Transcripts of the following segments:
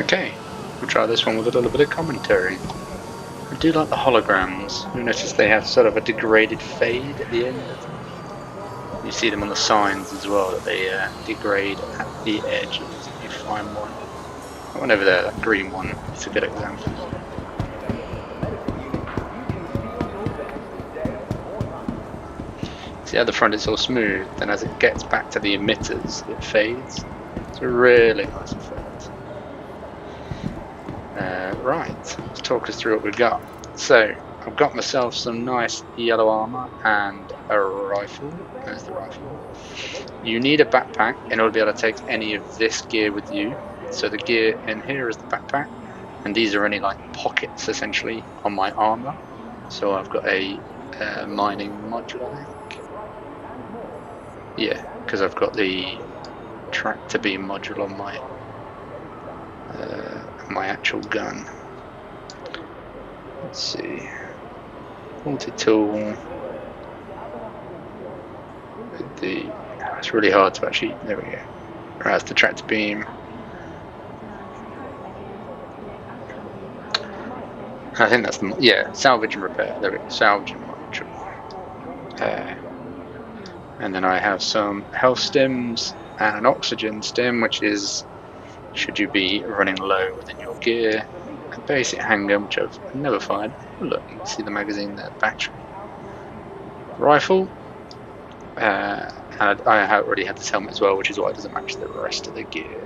Okay, we'll try this one with a little bit of commentary. I do like the holograms. You'll notice they have sort of a degraded fade at the end of them. You see them on the signs as well, that they degrade at the edges if you find one. That one over there, that green one, is a good example. See how the front is all smooth, then as it gets back to the emitters, it fades. It's a really nice effect. Right, let's talk us through what we've got. So, I've got myself some nice yellow armor and a rifle. There's the rifle. You need a backpack in order to be able to take any of this gear with you. So the gear in here is the backpack, and these are only like pockets essentially on my armor. So I've got a mining module, I think. Yeah, because I've got the tractor beam module on my actual gun. Let's see. Multi-tool. It's really hard to actually. There we go. Right, that's the tractor beam. I think that's the salvage and repair. There we go. Salvage and module. And then I have some health stims and an oxygen stim, which is should you be running low within your gear. A basic handgun, which I've never fired. Look, you can see the magazine there, battery. Rifle. And I already had this helmet as well, which is why it doesn't match the rest of the gear.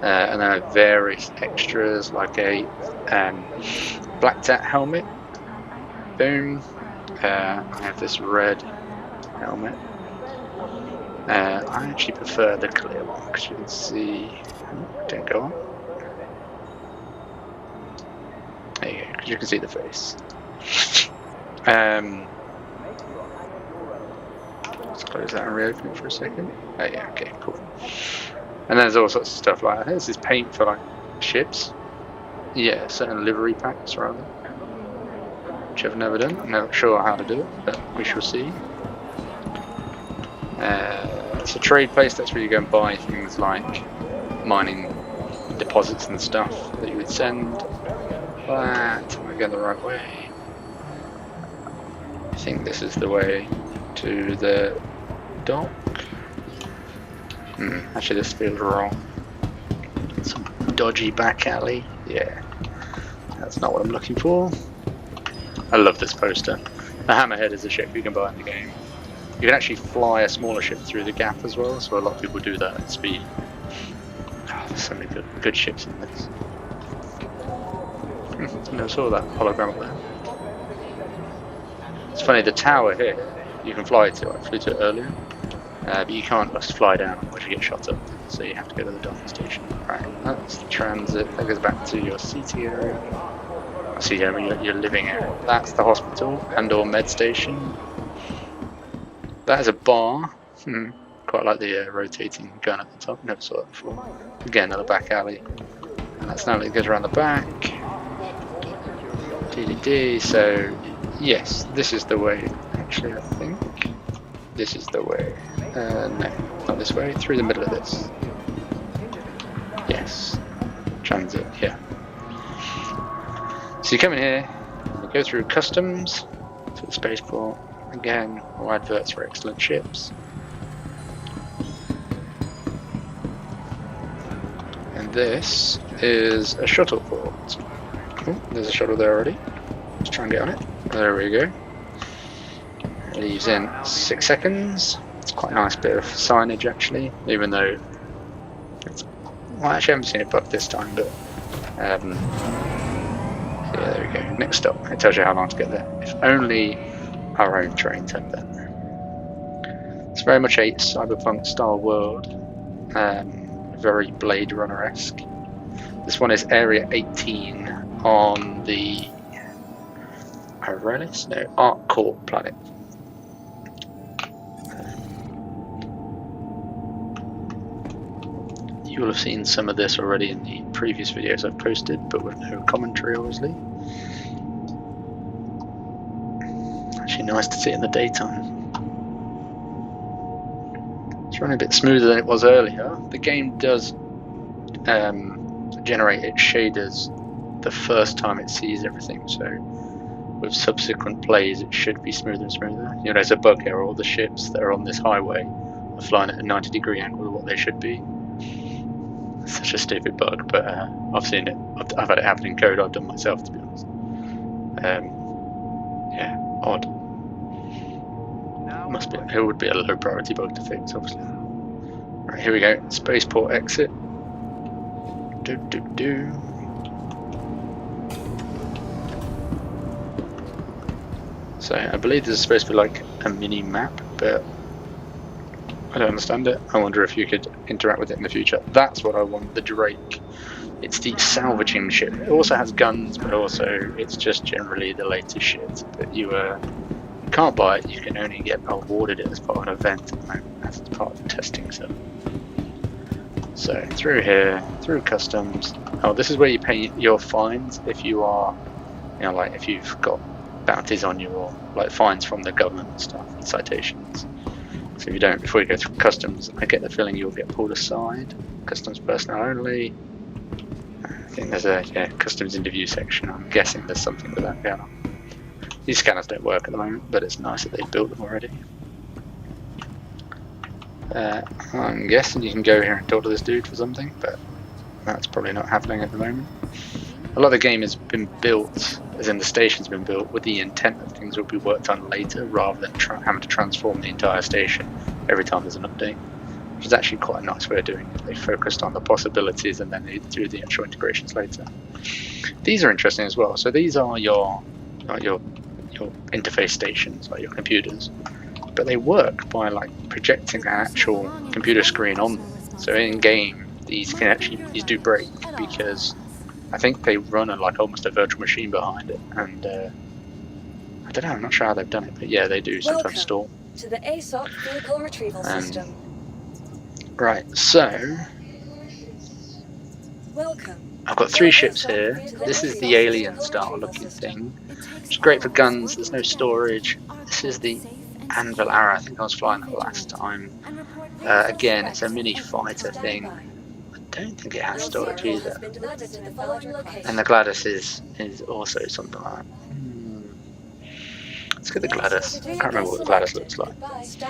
And then I have various extras like a Black Tat helmet. Boom. I have this red helmet. I actually prefer the clear one because you can see. Don't go on. There you go, because you can see the face. Let's close that and reopen it for a second. Oh yeah, okay, cool. And there's all sorts of stuff like that. This is paint for like ships. Yeah, certain livery packs rather. Which I've never done. I'm not sure how to do it, but we shall see. It's a trade place, that's where you go and buy things like mining deposits and stuff that you would send. But am I going the right way? I think this is the way to the dock. Actually this feels wrong. Some dodgy back alley. Yeah, that's not what I'm looking for. I love this poster. The Hammerhead is a ship you can buy in the game. You can actually fly a smaller ship through the gap as well, so a lot of people do that at speed. Oh, there's so many good ships in this. I never saw that hologram up there. It's funny, the tower here, you can fly to. I flew to it earlier. But you can't just fly down once you get shot up, so you have to go to the docking station. Right, that's the transit. That goes back to your seating area. Seating area, your living area. That's the hospital and/or med station. That is a bar. Quite like the rotating gun at the top. Never saw that before. Again, another back alley. And that's now it goes around the back. DDD. So, yes, this is the way. Actually, I think this is the way. No, not this way. Through the middle of this. Yes. Transit. Yeah. So you come in here. You go through customs to the spaceport. Again, more adverts for excellent ships. And this is a shuttle port. Oh, there's a shuttle there already. Let's try and get on it. There we go. It leaves in 6 seconds. It's quite a nice bit of signage actually, even though it's... Well, actually I haven't seen it bugged this time, but... yeah, there we go. Next stop. It tells you how long to get there. If only our own train turned then. It's very much a cyberpunk style world. Very Blade Runner-esque. This one is Area 18 on the Aurelis? No, ArcCorp planet. You will have seen some of this already in the previous videos I've posted, but with no commentary obviously. Actually nice to see it in the daytime. It's running a bit smoother than it was earlier. The game does generate its shaders the first time it sees everything. So with subsequent plays, it should be smoother and smoother. You know, there's a bug here. All the ships that are on this highway are flying at a 90-degree angle to what they should be. Such a stupid bug, but I've seen it. I've had it happen in code I've done myself, to be honest. Yeah, odd. Must be. It would be a low priority bug to fix, obviously. Right, here we go. Spaceport exit. Do. So I believe this is supposed to be like a mini map, but I don't understand it. I wonder if you could interact with it in the future. That's what I want, the Drake. It's the salvaging ship. It also has guns, but also it's just generally the latest shit. But you can't buy it, you can only get awarded it as part of an event at the moment. That's part of the testing zone. So through here, through customs. Oh, this is where you pay your fines if you are, you know, like if you've got bounties on you or like fines from the government and stuff, and citations. So if you don't, before you go through customs, I get the feeling you'll get pulled aside. Customs personnel only. I think there's a customs interview section. I'm guessing there's something with that going on. These scanners don't work at the moment, but it's nice that they've built them already. I'm guessing you can go here and talk to this dude for something, but that's probably not happening at the moment. A lot of the game has been built, as in the station's been built, with the intent that things will be worked on later, rather than having to transform the entire station every time there's an update, which is actually quite a nice way of doing it. They focused on the possibilities and then they do the actual integrations later. These are interesting as well. So these are your interface stations, like your computers, but they work by like projecting an actual computer screen on them. So in game, these do break because I think they run like almost a virtual machine behind it, and I don't know. I'm not sure how they've done it, but yeah, they do sometimes stall. To the ASOP vehicle retrieval system. Right, so Welcome. I've got 3 ships here. This is the alien style looking thing, which is great for guns. There's no storage. This is the Anvil Arrow. I think I was flying that last time. Again, it's a mini fighter thing. I don't think it has storage either. And the Gladys is also something like that. Let's get the Gladys. I can't remember what the Gladys looks like.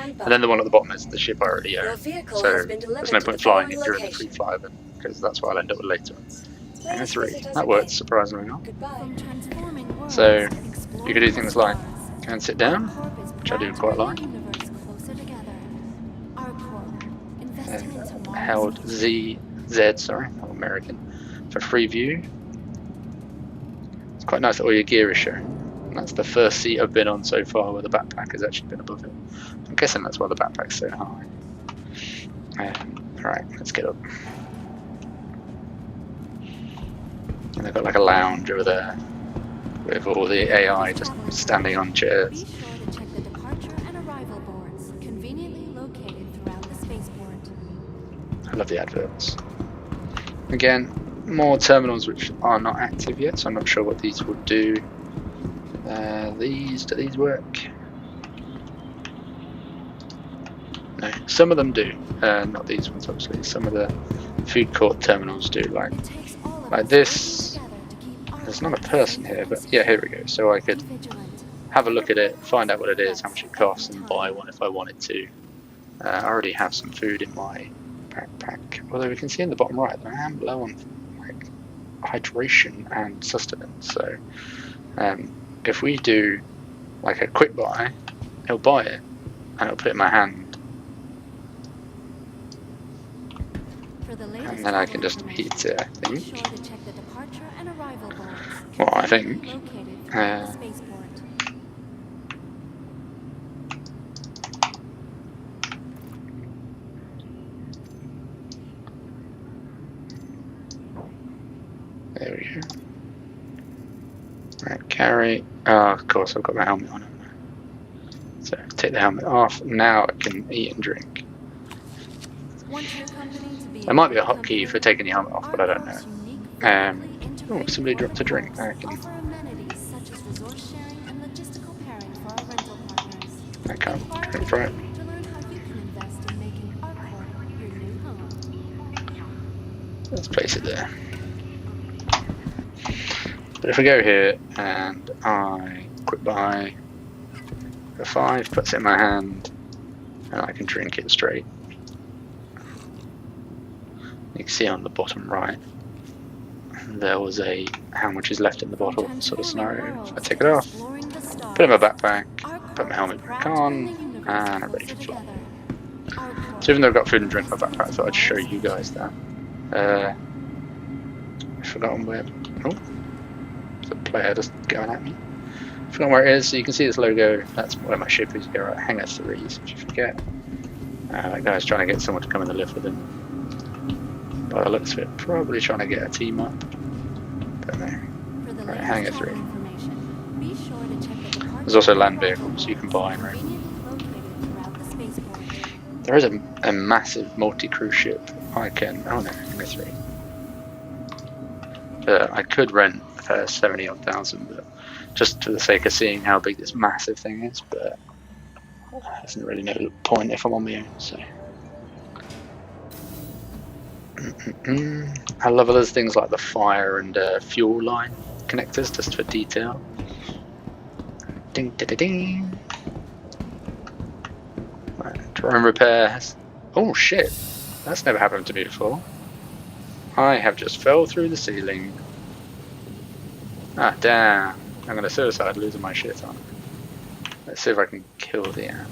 And then the one at the bottom is the ship I already own. So there's no point flying it during the free fly event, because that's what I'll end up with later. And a 3. That worked surprisingly well. So you could do things like go and sit down, which I do quite like. And held Z, sorry, not American, for free view. It's quite nice that all your gear is shown. And that's the first seat I've been on so far where the backpack has actually been above it. I'm guessing that's why the backpack's so high. Alright, let's get up. And they've got like a lounge over there with all the AI just standing on chairs. Be sure to check the departure and arrival boards, conveniently located throughout the spaceport. I love the adverts. Again, more terminals which are not active yet, so I'm not sure what these will do. Do these work? No, some of them do. Not these ones, obviously. Some of the food court terminals do, like this. There's not a person here, but yeah, here we go. So I could have a look at it, find out what it is, how much it costs, and buy one if I wanted to. I already have some food in my backpack. Although we can see in the bottom right that I am low on like hydration and sustenance. So if we do like a quick buy, he'll buy it and it'll put it in my hand, and then I can just eat it, I think. Well, I think. There we go. Right, carry. Oh, of course, I've got my helmet on it. So take the helmet off. Now I can eat and drink. There might be a hotkey for taking the helmet off, but I don't know. Oh, somebody dropped a drink. I can't drink from it. Let's place it there. But if we go here and I quick buy a 5, puts it in my hand, and I can drink it straight. You can see on the bottom right, there was a how much is left in the bottle sort of scenario. If I take it off, put it in my backpack, put my helmet back on, and I'm ready to fly. So even though I've got food and drink in my backpack, I thought I'd show you guys that. I've forgotten where. Oh, the player just going at me. I've forgotten where it is. So you can see this logo. That's where my ship is. Go right, Hangar 3. So if you forget, that guy's trying to get someone to come in the lift with him. By the looks of it, probably trying to get a team up. Don't know. Right, Hangar 3. There's also land vehicles you can buy, right? There is a massive multi-cruise ship I can. Oh no, Hangar 3. I could rent for 70,000, but just for the sake of seeing how big this massive thing is. But there's really no point if I'm on my own. So. I love there's things like the fire and fuel line connectors just for detail. Ding ding ding. Right, drone repairs. Oh shit, that's never happened to me before. I have just fell through the ceiling. Ah damn, I'm gonna suicide losing my shit on. Let's see if I can kill the ant.